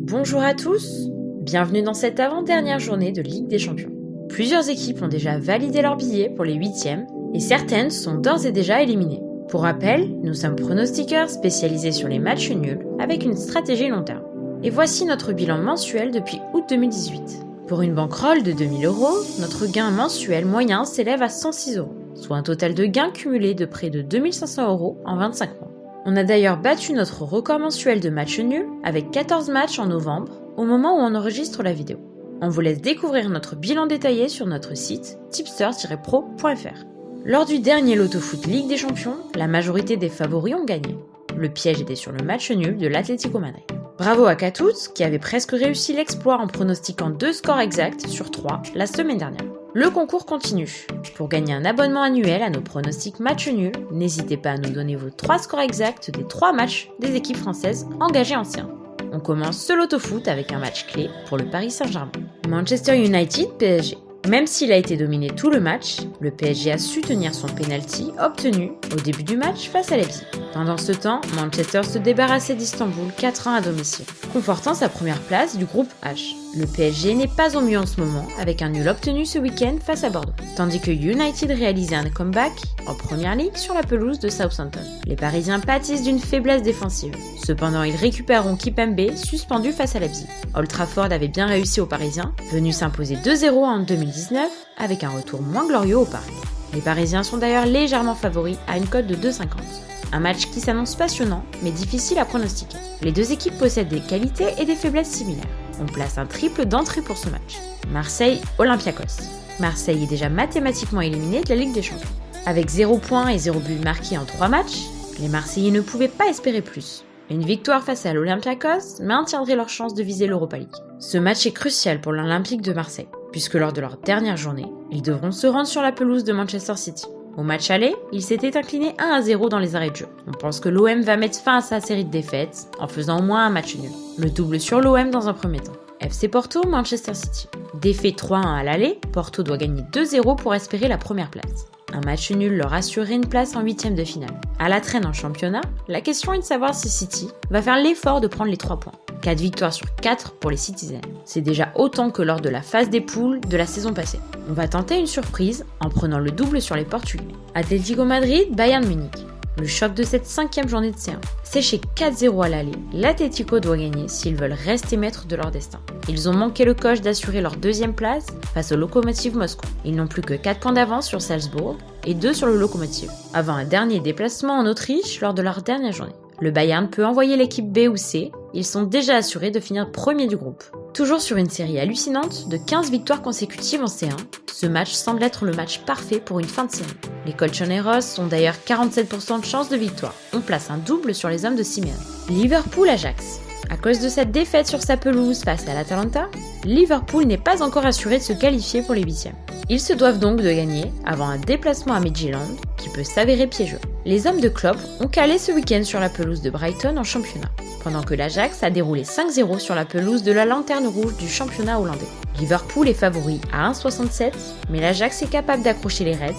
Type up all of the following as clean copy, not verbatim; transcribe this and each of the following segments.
Bonjour à tous, bienvenue dans cette avant-dernière journée de Ligue des Champions. Plusieurs équipes ont déjà validé leurs billets pour les 8e et certaines sont d'ores et déjà éliminées. Pour rappel, nous sommes pronostiqueurs spécialisés sur les matchs nuls avec une stratégie long terme. Et voici notre bilan mensuel depuis août 2018. Pour une bankroll de 2000 €, notre gain mensuel moyen s'élève à 106 €, soit un total de gains cumulés de près de 2500 € en 25 mois. On a d'ailleurs battu notre record mensuel de matchs nuls avec 14 matchs en novembre, au moment où on enregistre la vidéo. On vous laisse découvrir notre bilan détaillé sur notre site tipster-pro.fr. Lors du dernier Loto-Foot Ligue des Champions, la majorité des favoris ont gagné. Le piège était sur le match nul de l'Atlético Madrid. Bravo à Katouz, qui avait presque réussi l'exploit en pronostiquant 2 scores exacts sur 3 la semaine dernière. Le concours continue. Pour gagner un abonnement annuel à nos pronostics match nuls, n'hésitez pas à nous donner vos 3 scores exacts des 3 matchs des équipes françaises engagées en C1. On commence ce Loto-Foot avec un match clé pour le Paris Saint-Germain. Manchester United-PSG. Même s'il a été dominé tout le match, le PSG a su tenir son penalty obtenu au début du match face à Leipzig. Pendant ce temps, Manchester se débarrassait d'Istanbul 4-1 à domicile, confortant sa première place du groupe H. Le PSG n'est pas au mieux en ce moment, avec un nul obtenu ce week-end face à Bordeaux, tandis que United réalisait un comeback en première ligue sur la pelouse de Southampton. Les Parisiens pâtissent d'une faiblesse défensive. Cependant, ils récupéreront Kimpembe, suspendu face à Leipzig. Old Trafford avait bien réussi aux Parisiens, venus s'imposer 2-0 en 2019, avec un retour moins glorieux au parc. Les Parisiens sont d'ailleurs légèrement favoris à une cote de 2,50. Un match qui s'annonce passionnant, mais difficile à pronostiquer. Les deux équipes possèdent des qualités et des faiblesses similaires. On place un triple d'entrée pour ce match. Marseille-Olympiakos. Marseille est déjà mathématiquement éliminé de la Ligue des Champions. Avec 0 points et 0 but marqués en 3 matchs, les Marseillais ne pouvaient pas espérer plus. Une victoire face à l'Olympiakos maintiendrait leur chance de viser l'Europa League. Ce match est crucial pour l'Olympique de Marseille, puisque lors de leur dernière journée, ils devront se rendre sur la pelouse de Manchester City. Au match aller, il s'était incliné 1-0 dans les arrêts de jeu. On pense que l'OM va mettre fin à sa série de défaites en faisant au moins un match nul. Le double sur l'OM dans un premier temps. FC Porto, Manchester City. Défait 3-1 à l'aller, Porto doit gagner 2-0 pour espérer la première place. Un match nul leur assurerait une place en 8e de finale. À la traîne en championnat, la question est de savoir si City va faire l'effort de prendre les 3 points. 4 victoires sur 4 pour les Citizens. C'est déjà autant que lors de la phase des poules de la saison passée. On va tenter une surprise en prenant le double sur les Portugais. Atlético Madrid, Bayern Munich. Le choc de cette 5e journée de C1. Séché 4-0 à l'aller, l'Atlético doit gagner s'ils veulent rester maîtres de leur destin. Ils ont manqué le coche d'assurer leur 2e place face au Lokomotiv Moscou. Ils n'ont plus que 4 points d'avance sur Salzbourg et 2 sur le Lokomotiv, avant un dernier déplacement en Autriche lors de leur dernière journée. Le Bayern peut envoyer l'équipe B ou C, ils sont déjà assurés de finir premier du groupe. Toujours sur une série hallucinante de 15 victoires consécutives en C1, ce match semble être le match parfait pour une fin de série. Les Colchoneros ont d'ailleurs 47% de chance de victoire. On place un double sur les hommes de Simeone. Liverpool-Ajax. À cause de cette défaite sur sa pelouse face à l'Atalanta, Liverpool n'est pas encore assuré de se qualifier pour les 8e. Ils se doivent donc de gagner avant un déplacement à Midtjylland qui peut s'avérer piégeux. Les hommes de Klopp ont calé ce week-end sur la pelouse de Brighton en championnat, pendant que l'Ajax a déroulé 5-0 sur la pelouse de la lanterne rouge du championnat hollandais. Liverpool est favori à 1,67, mais l'Ajax est capable d'accrocher les Reds,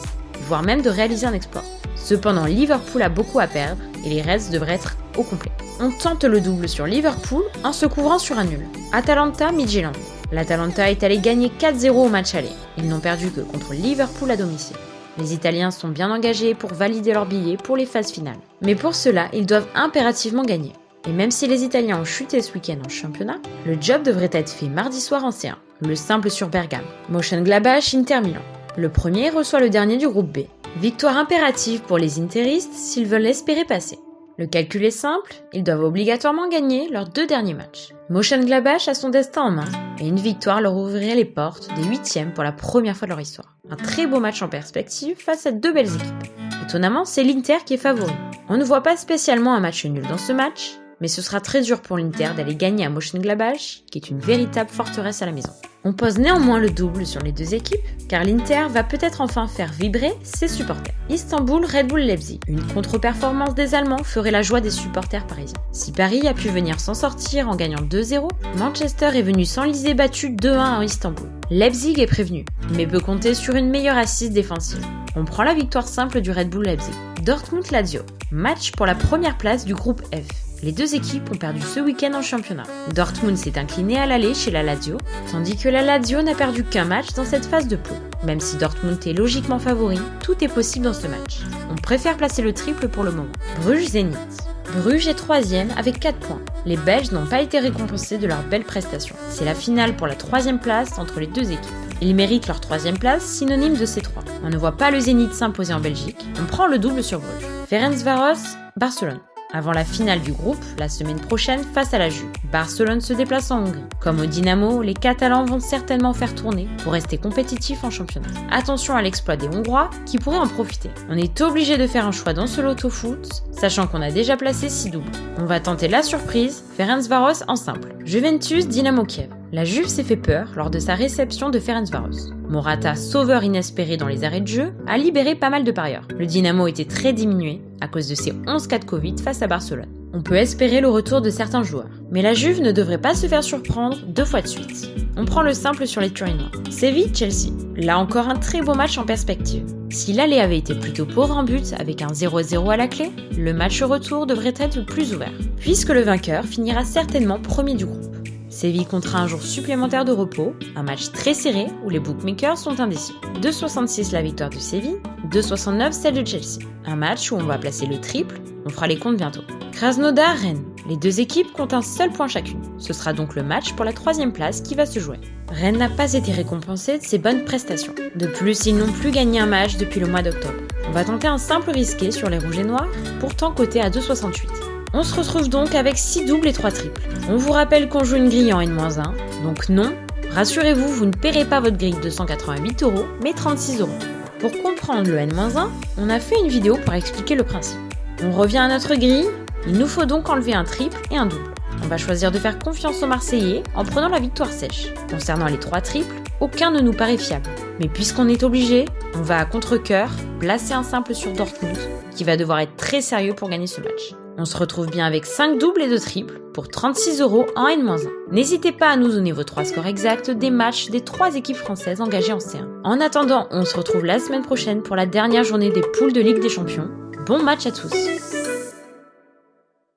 voire même de réaliser un exploit. Cependant, Liverpool a beaucoup à perdre et les Reds devraient être au complet. On tente le double sur Liverpool en se couvrant sur un nul. Atalanta-Midtjylland. L'Atalanta est allé gagner 4-0 au match aller. Ils n'ont perdu que contre Liverpool à domicile. Les Italiens sont bien engagés pour valider leur billet pour les phases finales. Mais pour cela, ils doivent impérativement gagner. Et même si les Italiens ont chuté ce week-end en championnat, le job devrait être fait mardi soir en C1. Le simple sur Bergame. Mönchengladbach, Inter Milan. Le premier reçoit le dernier du groupe B. Victoire impérative pour les interistes s'ils veulent espérer passer. Le calcul est simple, ils doivent obligatoirement gagner leurs 2 derniers matchs. Mönchengladbach a son destin en main, et une victoire leur ouvrirait les portes des 8e pour la première fois de leur histoire. Un très beau match en perspective face à 2 belles équipes. Étonnamment, c'est l'Inter qui est favori. On ne voit pas spécialement un match nul dans ce match, mais ce sera très dur pour l'Inter d'aller gagner à Mönchengladbach, qui est une véritable forteresse à la maison. On pose néanmoins le double sur les 2 équipes, car l'Inter va peut-être enfin faire vibrer ses supporters. Istanbul, Red Bull Leipzig. Une contre-performance des Allemands ferait la joie des supporters parisiens. Si Paris a pu venir s'en sortir en gagnant 2-0, Manchester est venu s'enliser battu 2-1 en Istanbul. Leipzig est prévenu, mais peut compter sur une meilleure assise défensive. On prend la victoire simple du Red Bull Leipzig. Dortmund-Lazio. Match pour la première place du groupe F. Les deux équipes ont perdu ce week-end en championnat. Dortmund s'est incliné à l'aller chez la Lazio, tandis que la Lazio n'a perdu qu'un match dans cette phase de poule. Même si Dortmund est logiquement favori, tout est possible dans ce match. On préfère placer le triple pour le moment. Bruges-Zénith. Bruges est 3e avec 4 points. Les Belges n'ont pas été récompensés de leur belle prestation. C'est la finale pour la 3e place entre les deux équipes. Ils méritent leur 3e place, synonyme de ces 3. On ne voit pas le Zénith s'imposer en Belgique, on prend le double sur Bruges. Ferencváros, Barcelone. Avant la finale du groupe, la semaine prochaine face à la Juve, Barcelone se déplace en Hongrie. Comme au Dynamo, les Catalans vont certainement faire tourner pour rester compétitifs en championnat. Attention à l'exploit des Hongrois qui pourraient en profiter. On est obligé de faire un choix dans ce loto foot, sachant qu'on a déjà placé 6 doubles. On va tenter la surprise, Ferencváros en simple. Juventus, Dynamo Kiev. La Juve s'est fait peur lors de sa réception de Ferencváros. Morata, sauveur inespéré dans les arrêts de jeu, a libéré pas mal de parieurs. Le Dynamo était très diminué à cause de ses 11 cas de Covid face à Barcelone. On peut espérer le retour de certains joueurs. Mais la Juve ne devrait pas se faire surprendre 2 fois de suite. On prend le simple sur les Turinois. Séville-Chelsea. Là encore un très beau match en perspective. Si l'aller avait été plutôt pauvre en but avec un 0-0 à la clé, le match retour devrait être plus ouvert, puisque le vainqueur finira certainement premier du groupe. Séville comptera un jour supplémentaire de repos, un match très serré où les bookmakers sont indécis. 2,66 la victoire de Séville, 2,69 celle de Chelsea. Un match où on va placer le triple, on fera les comptes bientôt. Krasnodar-Rennes. Les deux équipes comptent un seul point chacune. Ce sera donc le match pour la 3e place qui va se jouer. Rennes n'a pas été récompensé de ses bonnes prestations. De plus, ils n'ont plus gagné un match depuis le mois d'octobre. On va tenter un simple risqué sur les rouges et noirs, pourtant coté à 2,68. On se retrouve donc avec 6 doubles et 3 triples. On vous rappelle qu'on joue une grille en N-1, donc non, rassurez-vous, vous ne paierez pas votre grille de 188 €, mais 36 €. Pour comprendre le N-1, on a fait une vidéo pour expliquer le principe. On revient à notre grille, il nous faut donc enlever un triple et un double. On va choisir de faire confiance aux Marseillais en prenant la victoire sèche. Concernant les 3 triples, aucun ne nous paraît fiable. Mais puisqu'on est obligé, on va à contre-cœur placer un simple sur Dortmund, qui va devoir être très sérieux pour gagner ce match. On se retrouve bien avec 5 doubles et 2 triples pour 36 € en N-1. N'hésitez pas à nous donner vos 3 scores exacts des matchs des 3 équipes françaises engagées en C1. En attendant, on se retrouve la semaine prochaine pour la dernière journée des poules de Ligue des Champions. Bon match à tous!